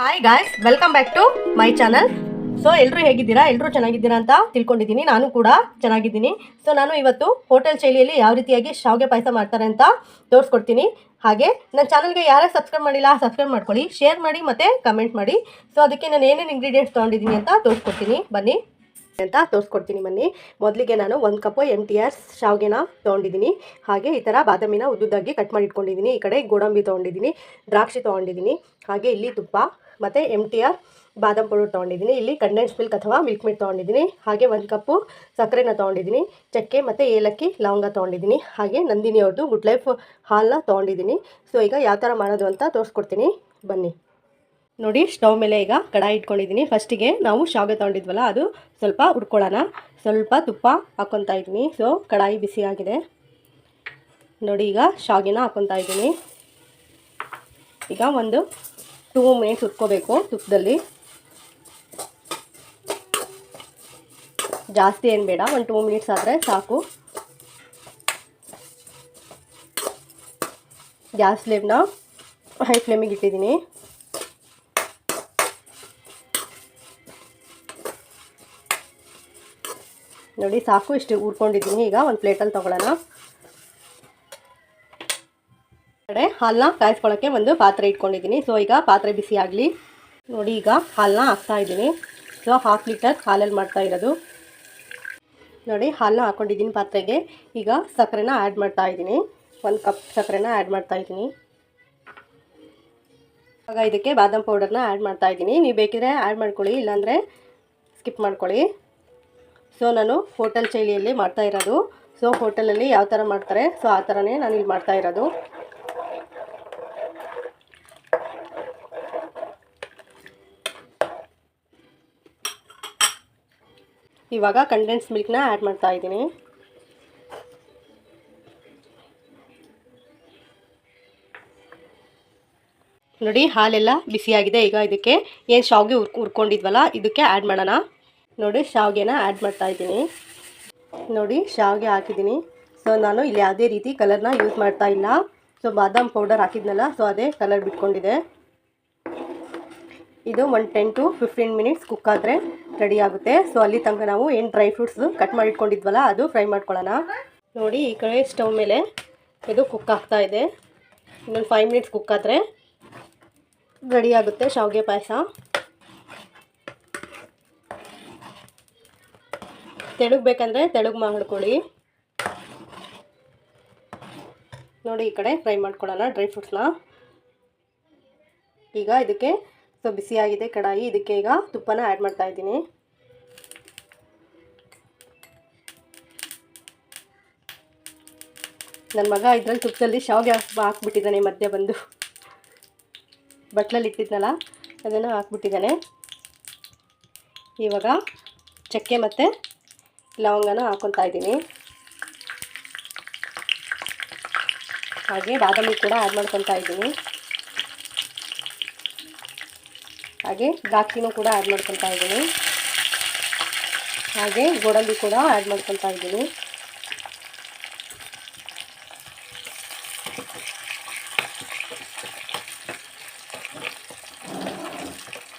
Hi guys, welcome back to my channel. So ಎಲ್ಲರೂ ಹೇಗಿದ್ದೀರಾ? ಎಲ್ಲರೂ ಚೆನ್ನಾಗಿದ್ದೀರಾ ಅಂತ ತಿಳ್ಕೊಂಡಿದ್ದೀನಿ. ನಾನು ಕೂಡ ಚೆನ್ನಾಗಿದ್ದೀನಿ. ಸೊ ನಾನು ಇವತ್ತು ಹೋಟೆಲ್ ಶೈಲಿಯಲ್ಲಿ ಯಾವ ರೀತಿಯಾಗಿ ಶಾವಿಗೆ ಪಾಯಸ ಮಾಡ್ತಾರೆ ಅಂತ ತೋರಿಸ್ಕೊಡ್ತೀನಿ. ಹಾಗೆ ನನ್ನ ಚಾನಲ್ಗೆ ಯಾರೇ ಸಬ್ಸ್ಕ್ರೈಬ್ ಮಾಡಿಲ್ಲ ಸಬ್ಸ್ಕ್ರೈಬ್ ಮಾಡ್ಕೊಳ್ಳಿ, ಶೇರ್ ಮಾಡಿ ಮತ್ತು ಕಮೆಂಟ್ ಮಾಡಿ. ಸೊ ಅದಕ್ಕೆ ನಾನು ಏನೇನು ಇಂಗ್ರೀಡಿಯೆಂಟ್ಸ್ ತೊಗೊಂಡಿದ್ದೀನಿ ಅಂತ ತೋರಿಸ್ಕೊಡ್ತೀನಿ ಬನ್ನಿ. ಬನ್ನಿ. ಮೊದಲಿಗೆ ನಾನು 1 ಕಪ್ MTR ಶಾವಿಗೆನ ತೊಗೊಂಡಿದ್ದೀನಿ. ಹಾಗೆ ಈ ಥರ ಬಾದಾಮಿನ ಉದ್ದುದ್ದಾಗಿ ಕಟ್ ಮಾಡಿ ಇಟ್ಕೊಂಡಿದ್ದೀನಿ. ಈ ಕಡೆ ಗೋಡಂಬಿ ತೊಗೊಂಡಿದ್ದೀನಿ, ದ್ರಾಕ್ಷಿ ತೊಗೊಂಡಿದ್ದೀನಿ. ಹಾಗೆ ಇಲ್ಲಿ ತುಪ್ಪ ಮತ್ತು MTR ಬಾದಾಮ್ ಪೌಡರ್ ತೊಗೊಂಡಿದ್ದೀನಿ. ಇಲ್ಲಿ ಕಂಡೆನ್ಸ್ ಮಿಲ್ಕ್ ಅಥವಾ ಮಿಲ್ಕ್ ಮೇಡ್ ತೊಗೊಂಡಿದ್ದೀನಿ. ಹಾಗೆ 1 ಕಪ್ಪು ಸಕ್ಕರೆನ ತೊಗೊಂಡಿದ್ದೀನಿ. ಚಕ್ಕೆ ಮತ್ತು ಏಲಕ್ಕಿ ಲವಂಗ ತೊಗೊಂಡಿದ್ದೀನಿ. ಹಾಗೆ ನಂದಿನಿ ಅವ್ರದ್ದು ಗುಡ್ ಲೈಫ್ ಹಾಲನ್ನ ತೊಗೊಂಡಿದ್ದೀನಿ. ಸೊ ಈಗ ಯಾವ ಥರ ಮಾಡೋದು ಅಂತ ತೋರಿಸ್ಕೊಡ್ತೀನಿ ಬನ್ನಿ. ನೋಡಿ, ಸ್ಟವ್ ಮೇಲೆ ಈಗ ಕಡಾಯಿ ಇಟ್ಕೊಂಡಿದ್ದೀನಿ. ಫಸ್ಟಿಗೆ ನಾವು ಶಾವಿಗೆ ತೊಗೊಂಡಿದ್ವಲ್ಲ ಅದು ಸ್ವಲ್ಪ ಹುರ್ಕೊಳ್ಳೋಣ. ಸ್ವಲ್ಪ ತುಪ್ಪ ಹಾಕ್ಕೊತಾ ಇದ್ದೀನಿ. ಸೊ ಕಡಾಯಿ ಬಿಸಿ ಆಗಿದೆ. ನೋಡಿ, ಈಗ ಶಾವಿಗೆನ ಹಾಕ್ಕೊತಾ ಇದ್ದೀನಿ. ಈಗ ಒಂದು 2 ಮಿನಿಟ್ಸ್ ಹುರ್ಕೋಬೇಕು ತುಪ್ಪದಲ್ಲಿ. ಜಾಸ್ತಿ ಏನು ಬೇಡ, ಒಂದು 2 ಮಿನಿಟ್ಸ್ ಆದರೆ ಸಾಕು. ಗ್ಯಾಸ್ ಫ್ಲೇಮ್ನ ಹೈ ಫ್ಲೇಮಿಗೆ ಇಟ್ಟಿದ್ದೀನಿ. ನೋಡಿ, ಸಾಕು, ಇಷ್ಟು ಹುರ್ಕೊಂಡಿದ್ದೀನಿ. ಈಗ ಒಂದು ಪ್ಲೇಟಲ್ಲಿ ತೊಗೊಳ್ಳೋಣ. ಕಡೆ ಹಾಲನ್ನ ಕಾಯಿಸ್ಕೊಳ್ಳೋಕ್ಕೆ ಒಂದು ಪಾತ್ರೆ ಇಟ್ಕೊಂಡಿದ್ದೀನಿ. ಸೊ ಈಗ ಪಾತ್ರೆ ಬಿಸಿ ಆಗಲಿ. ನೋಡಿ, ಈಗ ಹಾಲನ್ನ ಹಾಕ್ತಾ ಇದ್ದೀನಿ. ಸೊ 1/2 ಲೀಟರ್ ಹಾಲಲ್ಲಿ ಮಾಡ್ತಾ ಇರೋದು. ನೋಡಿ, ಹಾಲನ್ನ ಹಾಕ್ಕೊಂಡಿದ್ದೀನಿ ಪಾತ್ರೆಗೆ. ಈಗ ಸಕ್ಕರೆನ ಆ್ಯಡ್ ಮಾಡ್ತಾ ಇದ್ದೀನಿ. 1 ಕಪ್ ಸಕ್ಕರೆನ ಆ್ಯಡ್ ಮಾಡ್ತಾ ಇದ್ದೀನಿ. ಇವಾಗ ಇದಕ್ಕೆ ಬಾದಾಮ್ ಪೌಡರ್ನ ಆ್ಯಡ್ ಮಾಡ್ತಾ ಇದ್ದೀನಿ. ನೀವು ಬೇಕಿದ್ರೆ ಆ್ಯಡ್ ಮಾಡ್ಕೊಳ್ಳಿ, ಇಲ್ಲಾಂದರೆ ಸ್ಕಿಪ್ ಮಾಡ್ಕೊಳ್ಳಿ. ಸೊ ನಾನು ಹೋಟೆಲ್ ಶೈಲಿಯಲ್ಲಿ ಮಾಡ್ತಾ ಇರೋದು. ಸೊ ಹೋಟೆಲಲ್ಲಿ ಯಾವ ಥರ ಮಾಡ್ತಾರೆ ಸೊ ಆ ಥರನೇ ನಾನು ಇಲ್ಲಿ ಮಾಡ್ತಾ ಇರೋದು. ಇವಾಗ ಕಂಡೆನ್ಸ್ ಮಿಲ್ಕ್ನ ಆ್ಯಡ್ ಮಾಡ್ತಾ ಇದ್ದೀನಿ. ನೋಡಿ, ಹಾಲೆಲ್ಲ ಬಿಸಿಯಾಗಿದೆ. ಈಗ ಇದಕ್ಕೆ ಏನು ಶಾವಿಗೆ ಹುರ್ಕೊಂಡಿದ್ವಲ್ಲ ಇದಕ್ಕೆ ಆ್ಯಡ್ ಮಾಡೋಣ. ನೋಡಿ, ಶಾವಿಗೆನ ಆ್ಯಡ್ ಮಾಡ್ತಾ ಇದ್ದೀನಿ. ನೋಡಿ, ಶಾವಿಗೆ ಹಾಕಿದ್ದೀನಿ. ಸೊ ನಾನು ಇಲ್ಲಿ ಯಾವುದೇ ರೀತಿ ಕಲರ್ನ ಯೂಸ್ ಮಾಡ್ತಾ ಇಲ್ಲ. ಸೊ ಬಾದಾಮ್ ಪೌಡರ್ ಹಾಕಿದ್ನಲ್ಲ, ಸೊ ಅದೇ ಕಲರ್ ಬಿಟ್ಕೊಂಡಿದೆ. ಇದು ಒಂದು 10 to 15 ಮಿನಿಟ್ಸ್ ಕುಕ್ ಆದರೆ ರೆಡಿ ಆಗುತ್ತೆ. ಸೊ ಅಲ್ಲಿ ತನಕ ನಾವು ಏನು ಡ್ರೈ ಫ್ರೂಟ್ಸ್ ಕಟ್ ಮಾಡಿ ಇಟ್ಕೊಂಡಿದ್ವಲ್ಲ ಅದು ಫ್ರೈ ಮಾಡ್ಕೊಳ್ಳೋಣ. ನೋಡಿ, ಈ ಕಡೆ ಸ್ಟವ್ ಮೇಲೆ ಇದು ಕುಕ್ ಆಗ್ತಾ ಇದೆ. ಇನ್ನೊಂದು 5 ಮಿನಿಟ್ಸ್ ಕುಕ್ ಆದರೆ ರೆಡಿ ಆಗುತ್ತೆ ಶಾವಿಗೆ ಪಾಯಸ. ತೆಳುಗಬೇಕಂದ್ರೆ ತೆಳುಗೆ ಮಾಡ್ಕೊಳ್ಳಿ. ನೋಡಿ, ಈ ಕಡೆ ಫ್ರೈ ಮಾಡ್ಕೊಳ್ಳೋಣ ಡ್ರೈ ಫ್ರೂಟ್ಸ್ನ. ಈಗ ಇದಕ್ಕೆ ಸೊ ಬಿಸಿಯಾಗಿದೆ ಕಡಾಯಿ. ಇದಕ್ಕೆ ಈಗ ತುಪ್ಪನ ಆ್ಯಡ್ ಮಾಡ್ತಾ ಇದ್ದೀನಿ. ನನ್ನ ಮಗ ಇದರಲ್ಲಿ ತುಪ್ಪದಲ್ಲಿ ಶಾವಿಗೆ ಹಾಕ್ಬಿಟ್ಟಿದ್ದಾನೆ. ಮಧ್ಯೆ ಬಂದು ಬಟ್ಲಲ್ಲಿ ಇಟ್ಟಿದ್ನಲ್ಲ ಅದನ್ನು ಹಾಕ್ಬಿಟ್ಟಿದ್ದಾನೆ. ಇವಾಗ ಚಕ್ಕೆ ಮತ್ತು ಲವಂಗನ ಹಾಕ್ಕೊತಾ ಇದ್ದೀನಿ. ಹಾಗೆ ಬಾದಾಮಿ ಕೂಡ ಆ್ಯಡ್ ಮಾಡ್ಕೊತಾ ಇದ್ದೀನಿ. ಹಾಗೆ ದ್ರಾಕ್ಷಿನೂ ಕೂಡ ಆ್ಯಡ್ ಮಾಡ್ಕೊತಾ ಇದ್ದೀನಿ. ಹಾಗೆ ಗೋಡಂಬಿ ಕೂಡ ಆ್ಯಡ್ ಮಾಡ್ಕೊತಾ ಇದ್ದೀನಿ.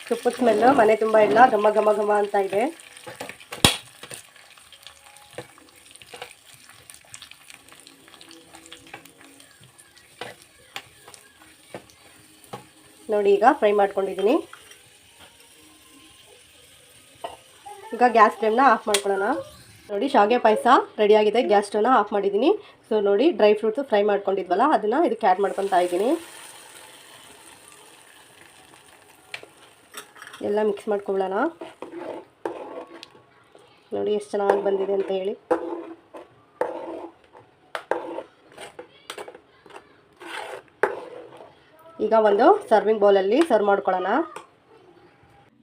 ತುಪ್ಪದ ಸ್ಮೆಲ್ಲು ಮನೆ ತುಂಬ ಎಲ್ಲ ಘಮ ಘಮ ಘಮ ಅಂತ ಇದೆ. ನೋಡಿ, ಈಗ ಫ್ರೈ ಮಾಡ್ಕೊಂಡಿದ್ದೀನಿ. ಈಗ ಗ್ಯಾಸ್ ಫ್ಲೇಮ್ನ ಆಫ್ ಮಾಡ್ಕೊಳ್ಳೋಣ. ನೋಡಿ, ಶಾವಿಗೆ ಪಾಯಸ ರೆಡಿಯಾಗಿದೆ. ಗ್ಯಾಸ್ ಸ್ಟವ್ನ ಆಫ್ ಮಾಡಿದ್ದೀನಿ. ಸೊ ನೋಡಿ, ಡ್ರೈ ಫ್ರೂಟ್ಸು ಫ್ರೈ ಮಾಡ್ಕೊಂಡಿದ್ವಲ್ಲ ಅದನ್ನು ಇದಕ್ಕೆ ಆ್ಯಡ್ ಮಾಡ್ಕೊತಾ ಇದ್ದೀನಿ. ಎಲ್ಲ ಮಿಕ್ಸ್ ಮಾಡ್ಕೊಳ್ಳೋಣ. ನೋಡಿ ಎಷ್ಟು ಚೆನ್ನಾಗಿ ಬಂದಿದೆ ಅಂತ ಹೇಳಿ. ಈಗ ಒಂದು ಸರ್ವಿಂಗ್ ಬೌಲಲ್ಲಿ ಸರ್ವ್ ಮಾಡ್ಕೊಳ್ಳೋಣ.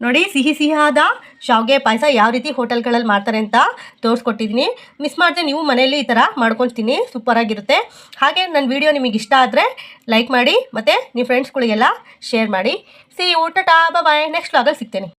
ನೋಡಿ, ಸಿಹಿಯಾದ ಶಾವಿಗೆ ಪಾಯಸ ಯಾವ ರೀತಿ ಹೋಟೆಲ್ಗಳಲ್ಲಿ ಮಾಡ್ತಾರೆ ಅಂತ ತೋರಿಸ್ಕೊಟ್ಟಿದ್ದೀನಿ. ಮಿಸ್ ಮಾಡಿದೆ ನೀವು ಮನೆಯಲ್ಲಿ ಈ ಥರ ಮಾಡ್ಕೊಳ್ತೀನಿ, ಸೂಪರಾಗಿರುತ್ತೆ. ಹಾಗೆ ನನ್ನ ವಿಡಿಯೋ ನಿಮಗೆ ಇಷ್ಟ ಆದರೆ ಲೈಕ್ ಮಾಡಿ ಮತ್ತು ನಿಮ್ಮ ಫ್ರೆಂಡ್ಸ್ಗಳಿಗೆಲ್ಲ ಶೇರ್ ಮಾಡಿ. ಸಿ ಊಟ ಬಾಯ್. ನೆಕ್ಸ್ಟ್ ವ್ಲಾಗಲ್ಲಿ ಸಿಗ್ತೇನೆ.